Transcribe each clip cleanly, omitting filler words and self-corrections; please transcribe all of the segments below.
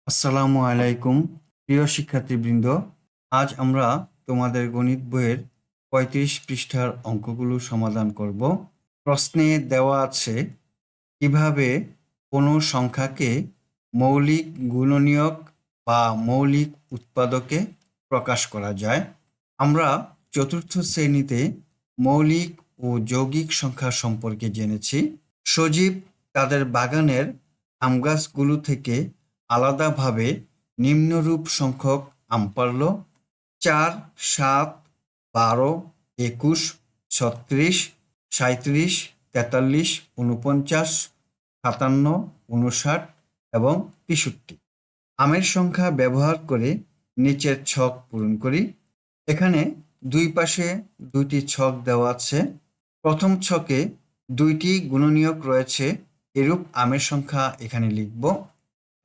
আসসালামু আলাইকুম প্রিয় শিক্ষার্থীবৃন্দ। আজ আমরা তোমাদের গণিত বইয়ের ৩৫ পৃষ্ঠার অঙ্কগুলো সমাধান করব। প্রশ্নে দেওয়া আছে কিভাবে কোনো সংখ্যাকে মৌলিক গুণনীয়ক বা মৌলিক উৎপাদকে প্রকাশ করা যায়। আমরা চতুর্থ শ্রেণীতে মৌলিক ও যৌগিক সংখ্যা সম্পর্কে জেনেছি। সজীব তাদের বাগানের আম গাছগুলো থেকে আলাদাভাবে নিম্নরূপ সংখ্যক আম পারল: ৪, ৭, ১২, ২১, ৩৬, ৩৭, ৪৩, ৪৯, ৫৭, ৫৯ এবং ৬৩। আমের সংখ্যা ব্যবহার করে নিচের ছক পূরণ করি। এখানে দুই পাশে দুইটি ছক দেওয়া আছে। প্রথম ছকে দুইটি গুণনীয়ক রয়েছে, এরূপ আমের সংখ্যা এখানে লিখব,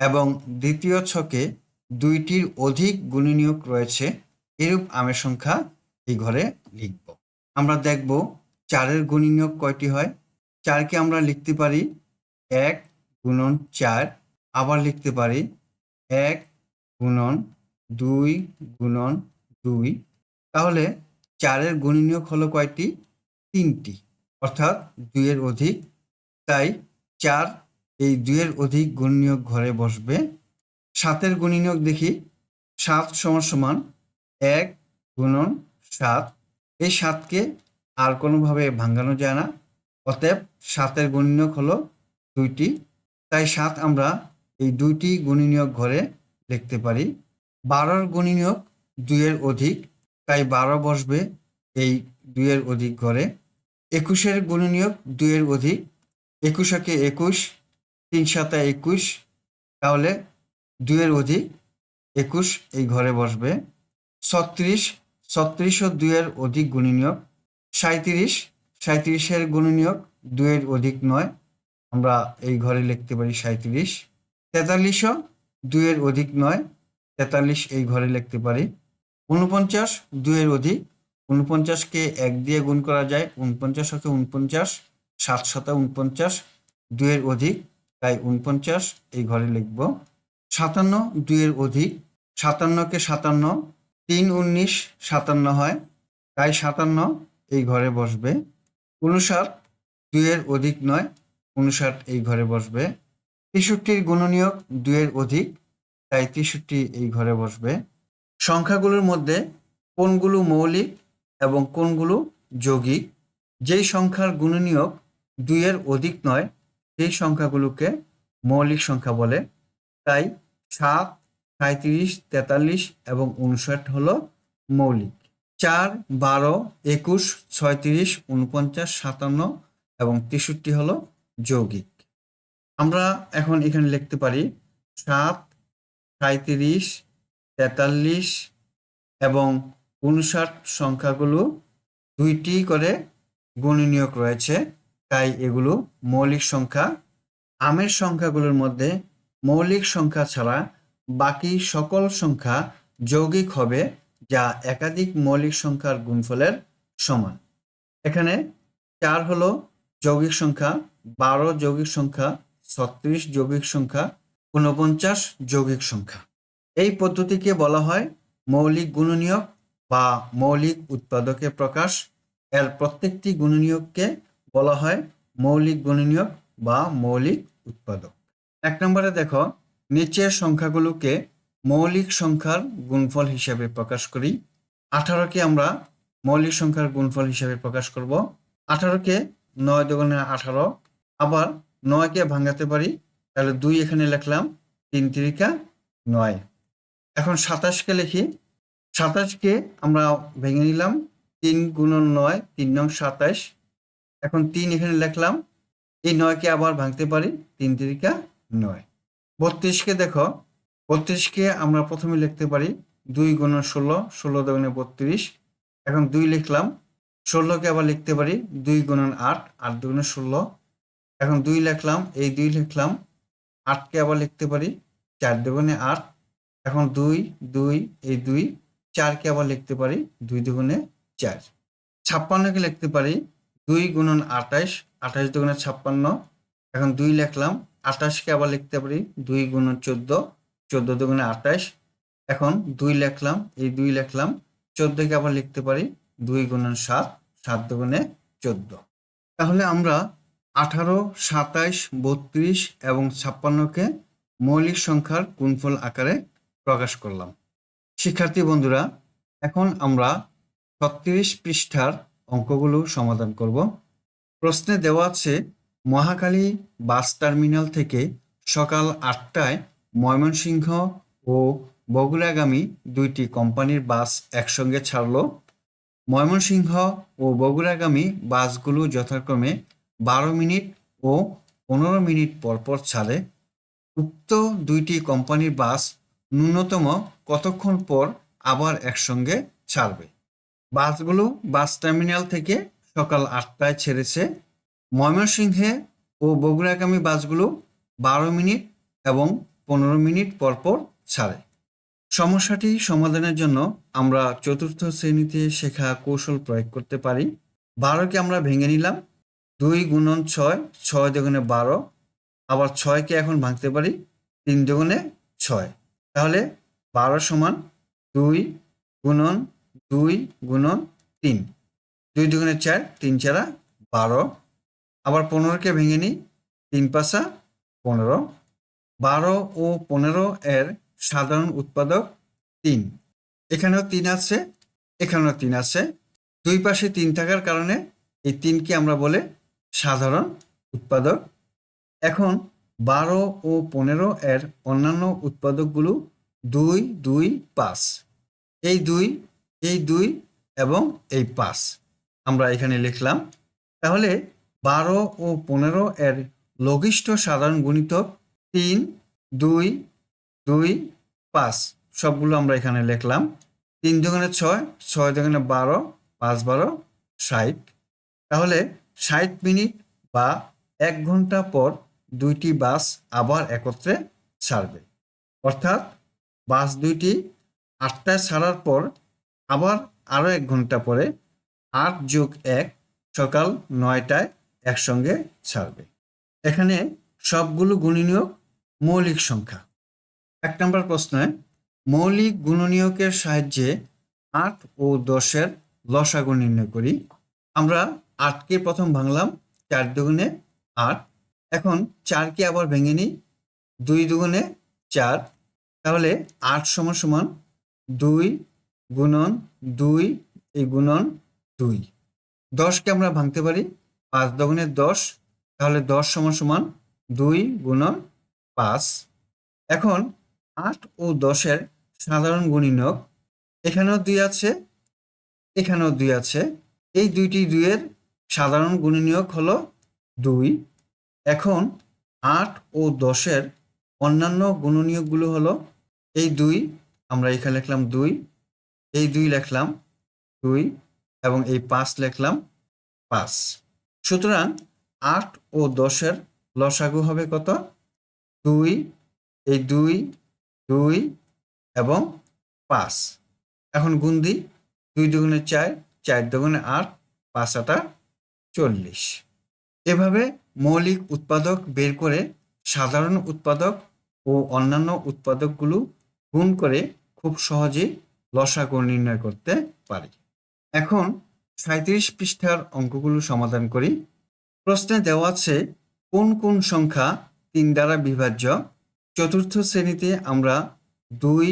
এবং দ্বিতীয় ছকে দুইটির অধিক গুণনীয়ক রয়েছে, এরূপ আমের সংখ্যা এই ঘরে লিখব। আমরা দেখব ৪-এর গুণনীয়ক কয়টি হয়। ৪কে আমরা লিখতে পারি ১ গুণন ৪, আবার লিখতে পারি ১ গুণন ২ গুণন ২। তাহলে ৪-এর গুণনীয়ক হলো কয়টি? ৩টি, অর্থাৎ ২-এর অধিক। তাই ৪ এই ২-এর অধিক গুণনীয়ক ঘরে বসবে। ৭-এর গুণনীয়ক দেখি। ৭ = ১ গুণন ৭। এই ৭কে আর কোনোভাবে ভাঙানো যায় না, অতএব ৭-এর গুণনীয়ক হলো ২টি। তাই ৭ আমরা এই ২টি গুণনীয়ক ঘরে লিখতে পারি। ১২-এর গুণনীয়ক ২-এর অধিক, তাই ১২ বসবে এই ২-এর অধিক ঘরে। ২১-এর গুণনীয়ক ২-এর অধিক, ২১ একে ২১, ৩ × ৭ = ২১, তাহলে ২-এর অধিক ২১ এই ঘরে বসবে। ৩৬, ৩৬ও ২-এর অধিক গুণনীয়ক। ৩৭, ৩৭-এর গুণনীয়ক ২-এর অধিক নয়, আমরা এই ঘরে লিখতে পারি ৩৭। ৪৩ও ২-এর অধিক নয়, ৪৩ এই ঘরে লিখতে পারি। ৪৯ ২-এর অধিক, ৪৯কে ১ দিয়ে গুণ করা যায়, ৪৯ × ৪৯, ৭ × ৪৯, ২-এর অধিক, তাই ৪৯ এই ঘরে লিখব। ৫৭ ২-এর অধিক, ৫৭কে ৫৭, ৩ × ১৯ = ৫৭ হয়, তাই ৫৭ এই ঘরে বসবে। ৫৯ ২-এর অধিক নয়, ৫৯ এই ঘরে বসবে। ৬৩-র গুণনীয়ক ২-এর অধিক, তাই ৬৩ এই ঘরে বসবে। সংখ্যাগুলোর মধ্যে কোনগুলো মৌলিক এবং কোনগুলো যৌগিক? যেই সংখ্যার গুণনীয়ক ২-এর অধিক নয় সেই সংখ্যাগুলোকে মৌলিক সংখ্যা বলে। তাই ৭, ৩৭, ৪৩ এবং ৫৯ হলো মৌলিক। ৪, ১২, ২১, ৩৬, ৪৯, ৫৭ এবং ৬৩ হলো যৌগিক। আমরা এখন এখানে লিখতে পারি ৭, ৩৭, ৪৩ এবং ৫৯ সংখ্যাগুলো ২টি করে গুণনীয়ক রয়েছে, তাই এগুলো মৌলিক সংখ্যা। আমের সংখ্যাগুলোর মধ্যে মৌলিক সংখ্যা ছাড়া বাকি সকল সংখ্যা যৌগিক হবে, যা একাধিক মৌলিক সংখ্যার গুণফলের সমান। এখানে ৪ হলো যৌগিক সংখ্যা, ১২ যৌগিক সংখ্যা, ৩৬ যৌগিক সংখ্যা, ৪৯ যৌগিক সংখ্যা। এই পদ্ধতিকে বলা হয় মৌলিক গুণনীয়ক বা মৌলিক উৎপাদকে প্রকাশ। এর প্রত্যেকটি গুণনীয়ককে বলা হয় মৌলিক গুণনীয়ক বা মৌলিক উৎপাদক। ১ নম্বরে দেখো, নিচের সংখ্যাগুলোকে মৌলিক সংখ্যার গুণফল হিসেবে প্রকাশ করি। ১৮কে আমরা মৌলিক সংখ্যার গুণফল হিসেবে প্রকাশ করব। ১৮কে ৯ × ১৮, আবার ৯কে ভাঙাতে পারি, তাহলে ২ এখানে লিখলাম, ৩ × ৩ = ৯। এখন ২৭কে লিখি। ২৭কে আমরা ভেঙে নিলাম, ৩ × ৯ ৩ নং ২৭। এখন ৩ এখানে লিখলাম, এই ৯কে আবার ভাঙতে পারি, ৩ × ৩ = ৯। ৩২কে দেখো, ৩২কে আমরা প্রথমে লিখতে পারি ২ × ১৬, ১৬ × ৩২। এখন ২ লিখলাম। ১৬কে আবার লিখতে পারি ২ × ৮, ৮ × ১৬। এখন ২ লিখলাম, এই ২ লিখলাম। ৮কে আবার লিখতে পারি ৪ × ৮। এখন ২, ২, এই ২। ৪কে আবার লিখতে পারি ২ × ৪। ৫৬কে লিখতে পারি ২ × ২৮, ২৮ × ৫৬। এখন ২ লিখলাম। ২৮কে আবার লিখতে পারি ২ × ১৪, 14 দুগুণে 28। এখন 2 লিখলাম, এই 2 লিখলাম, 14 কে আবার লিখতে পারি 2 গুণন 7, 7 দুগুণে 14। তাহলে আমরা 18, 27, 32 এবং 56কে মৌলিক সংখ্যার গুণফল আকারে প্রকাশ করলাম। শিক্ষার্থী বন্ধুরা, এখন আমরা 36 পৃষ্ঠার অঙ্কগুলো সমাধান করব। প্রশ্নে দেওয়া আছে মহাখালী বাস টার্মিনাল থেকে সকাল 8টায় ময়মনসিংহ ও বগুড়াগামী দুইটি কোম্পানির বাস একসঙ্গে ছাড়ল। ময়মনসিংহ ও বগুড়াগামী বাসগুলো যথাক্রমে 12 মিনিট ও 15 মিনিট পরপর ছাড়ে। উক্ত দুইটি কোম্পানির বাস ন্যূনতম কতক্ষণ পর আবার একসঙ্গে ছাড়বে? বাসগুলো বাস টার্মিনাল থেকে সকাল 8টায় ছেড়েছে। ময়মনসিংহে ও বগুড়াগামী বাসগুলো 12 মিনিট এবং 15 মিনিট পরপর ছাড়ে। সমস্যাটি সমাধানের জন্য আমরা চতুর্থ শ্রেণীতে শেখা কৌশল প্রয়োগ করতে পারি। 12কে আমরা ভেঙে নিলাম, 2 গুণন 6, 6 দুগুণে 12। আবার 6কে এখন ভাঙতে পারি 3 দুগুণে 6। তাহলে 12 সমান 2 গুণন 2 গুণন 3, 2 দুগুণে 4, 3 চারা 12। আবার 15কে ভেঙে নিই, 3 পাঁচা 15। 12 ও 15 এর সাধারণ উৎপাদক 3। এখানেও 3 আছে, এখানেও 3 আছে। দুই পাশে 3 থাকার কারণে এই 3কে আমরা বলে সাধারণ উৎপাদক। এখন 12 ও 15 এর অন্যান্য উৎপাদকগুলো 2, 2, 5। এই 2, এই 2 এবং এই 5 আমরা এখানে লিখলাম। তাহলে 12 ও 15 এর লঘিষ্ঠ সাধারণ গুণিতক 3, 2, 2, 5 সবগুলো আমরা এখানে লিখলাম। 3 দুগুণে 6, 6 দুগুণে 12, 5 12 60। তাহলে 60 মিনিট বা 1 ঘন্টা পর দুইটি বাস আবার একত্রে ছাড়বে। অর্থাৎ বাস দুইটি 8টায় ছাড়ার পর আবার আরও 1 ঘন্টা পরে 8 + 1 সকাল 9টায় একসঙ্গে ছাড়বে। এখানে সবগুলো গুণনীয়ক মৌলিক সংখ্যা। 1 নম্বর প্রশ্নে মৌলিক গুণনীয়কের সাহায্যে 8 ও 10-এর লসাগু নির্ণয় করি। আমরা 8কে প্রথম ভাঙলাম, 4 দুগুণে 8। এখন 4কে আবার ভেঙে নিই, 2 দুগুণে 4। তাহলে 8 সমান সমান 2 গুণন 2 এই গুণন 2। 10কে আমরা ভাঙতে পারি 5 দুগুণে 10। তাহলে 10 সমান সমান 2 গুণন 5। এখন 8 ও 10-এর সাধারণ গুণনীয়ক, এখানেও 2 আছে, এখানেও 2 আছে। এই দুইটি 2-এর সাধারণ গুণনীয়ক হলো 2। এখন 8 ও 10-এর অন্যান্য গুণনীয়কগুলো হলো এই 2, আমরা এখানে লিখলাম 2, এই 2 লিখলাম 2 এবং এই 5 লিখলাম 5। সুতরাং 8 ও 10-এর লসাগু হবে কত? 2, এই 2, 2 এবং 5। এখন গুণ দিই, 2 দুগুণে 4, 4 দুগুণে 8, 5 8 40। এভাবে মৌলিক উৎপাদক বের করে সাধারণ উৎপাদক ও অন্যান্য উৎপাদকগুলো গুণ করে খুব সহজেই লসাগু নির্ণয় করতে পারি। এখন 37 পৃষ্ঠার অঙ্কগুলো সমাধান করি। প্রশ্নে দেওয়া আছে কোন কোন সংখ্যা 3 দ্বারা বিভাজ্য? চতুর্থ শ্রেণীতে আমরা 2,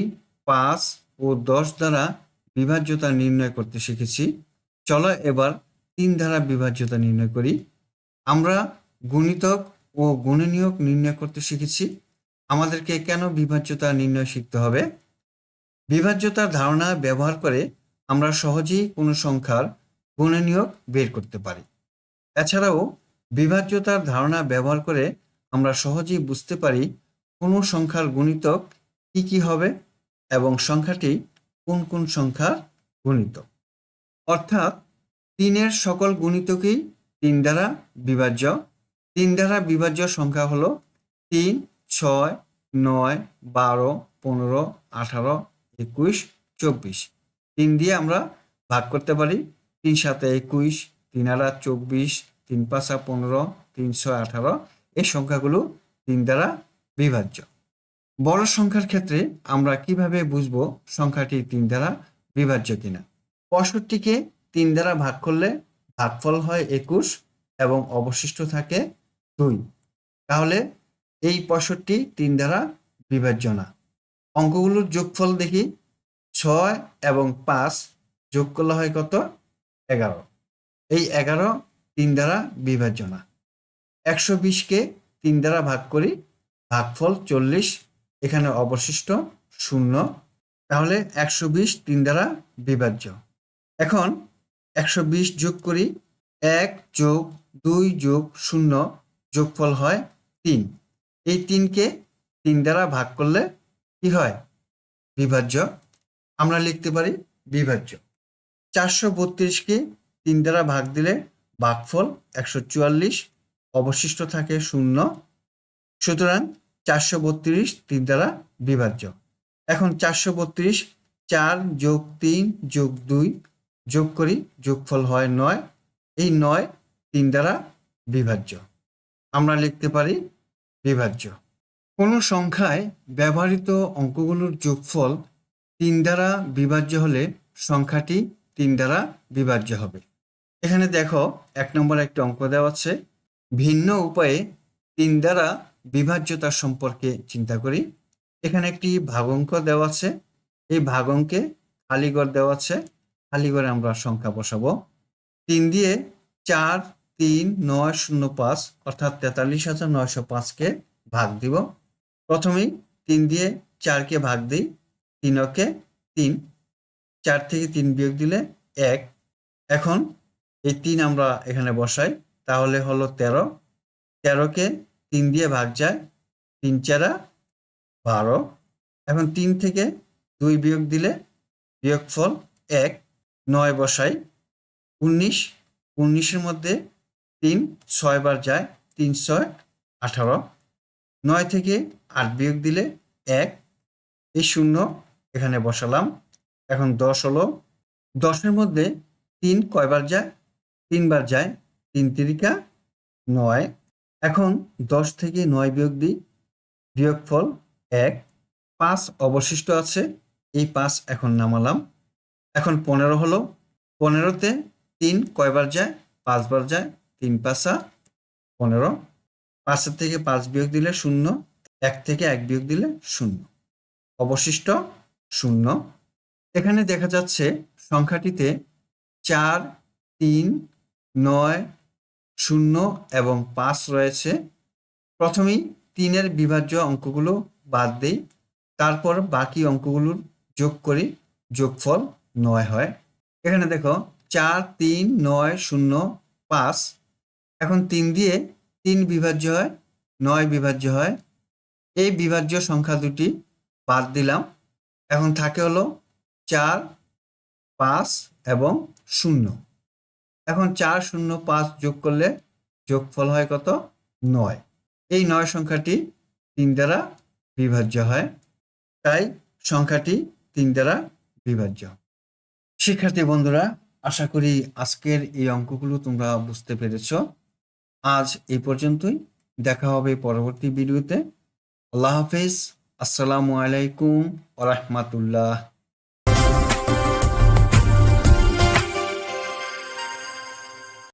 5 ও 10 দ্বারা বিভাজ্যতা নির্ণয় করতে শিখেছি। চলো এবার 3 দ্বারা বিভাজ্যতা নির্ণয় করি। আমরা গুণিতক ও গুণনীয়ক নির্ণয় করতে শিখেছি। আমাদেরকে কেন বিভাজ্যতা নির্ণয় শিখতে হবে? বিভাজ্যতার ধারণা ব্যবহার করে আমরা সহজেই কোনো সংখ্যার গুণনীয়ক বের করতে পারি। এছাড়াও বিভাজ্যতার ধারণা ব্যবহার করে আমরা সহজেই বুঝতে পারি কোনো সংখ্যার গুণিতক কি কি হবে এবং সংখ্যাটি কোন কোন সংখ্যার গুণিতক। অর্থাৎ 3-এর সকল গুণিতকই 3 দ্বারা বিভাজ্য। 3 দ্বারা বিভাজ্য সংখ্যা হলো 3, 6, 9, 12, 15, 18, 21, 24। 3 দিয়ে আমরা ভাগ করতে পারি। 3 7 21, 3 8 24, 3 5 15, 3 6 18। এই সংখ্যাগুলো 3 দ্বারা বিভাজ্য। বড় সংখ্যার ক্ষেত্রে আমরা কিভাবে বুঝবো সংখ্যাটি 3 দ্বারা বিভাজ্য কিনা? 65কে 3 দ্বারা ভাগ করলে ভাগফল হয় 21 এবং অবশিষ্ট থাকে 2। তাহলে এই 65 3 দ্বারা বিভাজ্য না। অঙ্কগুলোর যোগফল দেখি। 6 এবং 5 যোগ করলে হয় কত? 11। এই 11 3 দ্বারা বিভাজ্য না। 120কে 3 দ্বারা ভাগ করি, ভাগফল 40, এখানে অবশিষ্ট 0। তাহলে 120 3 দ্বারা বিভাজ্য। এখন 120 যোগ করি, 1 যোগ 2 যোগ 0 যোগফল হয় 3। এই 3কে 3 দ্বারা ভাগ করলে কি হয়? বিভাজ্য। আমরা লিখতে পারি বিভাজ্য। 432কে 3 দ্বারা ভাগ দিলে ভাগফল 144, অবশিষ্ট থাকে 0। সুতরাং 432 3 দ্বারা বিভাজ্য। এখন 432 4 যোগ 3 যোগ 2 যোগ করি, যোগফল হয় 9। এই 9 3 দ্বারা বিভাজ্য। আমরা লিখতে পারি বিভাজ্য। কোনো সংখ্যায় ব্যবহৃত অঙ্কগুলোর যোগফল 3 দ্বারা বিভাজ্য হলে সংখ্যাটি 3 দ্বারা বিভাজ্য হবে। এখানে দেখো 1 নম্বর একটা অঙ্ক দেওয়া আছে। ভিন্ন উপায়ে 3 দ্বারা বিভাজ্যতা সম্পর্কে চিন্তা করি। এখানে একটি ভাগঙ্ক দেওয়া আছে। এই ভাগঙ্কে খালি ঘর দেওয়া আছে। খালি ঘরে আমরা সংখ্যা বসাবো। 3 দিয়ে 4 3 9 0 5 অর্থাৎ 43,905কে ভাগ দিব। প্রথমেই 3 দিয়ে 4কে ভাগ দিই, 3 ওকে 3, 4 থেকে 3 বিয়োগ দিলে 1। এখন এই 3 আমরা এখানে বসাই, তাহলে হলো 13। 13কে 3 দিয়ে ভাগ যায়, 3 4 12। এখন 3 থেকে 2 বিয়োগ দিলে বিয়োগফল 1, 9 বসাই। 19, 19-এর মধ্যে 3 6 বার যায়, 3 6 18। 9 থেকে 8 বিয়োগ দিলে 1, এই 0 এখানে বসালাম। এখন 10 হলো। 10-এর মধ্যে 3 কয়বার যায়? 3 বার যায়, 3 তিরিকা 9। এখন 10 থেকে 9 বিয়োগ দিই, বিয়োগফল 1। 5 অবশিষ্ট আছে, এই 5 এখন নামালাম। এখন 15 হলো। 15-তে 3 কয়বার যায়? 5 বার যায়, 3 5 15। 5-এর থেকে 5 বিয়োগ দিলে 0, 1 থেকে 1 বিয়োগ দিলে 0, অবশিষ্ট 0। এখানে দেখা যাচ্ছে সংখ্যাটিতে 4 3 9 0 এবং 5 রয়েছে। প্রথমেই 3-এর বিভাজ্য অঙ্কগুলো বাদ দেই, তারপর বাকি অঙ্কগুলোর যোগ করি, যোগফল 9 হয়। এখানে দেখো 4 3 9 0 5। এখন 3 দিয়ে 3 বিভাজ্য হয়, 9 বিভাজ্য হয়। এই বিভাজ্য সংখ্যা দুটি বাদ দিলাম। এখন থাকে হলো 4 5 এবং 0। এখন 4 0 5 যোগ করলে যোগফল হয় কত? 9। এই 9 সংখ্যাটি 3 দ্বারা বিভাজ্য হয়, তাই সংখ্যাটি 3 দ্বারা বিভাজ্য। শিক্ষার্থী বন্ধুরা, আশা করি আজকের এই অঙ্কগুলো তোমরা বুঝতে পেরেছ। আজ এই পর্যন্তই। দেখা হবে পরবর্তী ভিডিওতে। আল্লাহ হাফেজ। আসসালামু আলাইকুম ওয়া রাহমাতুল্লাহ।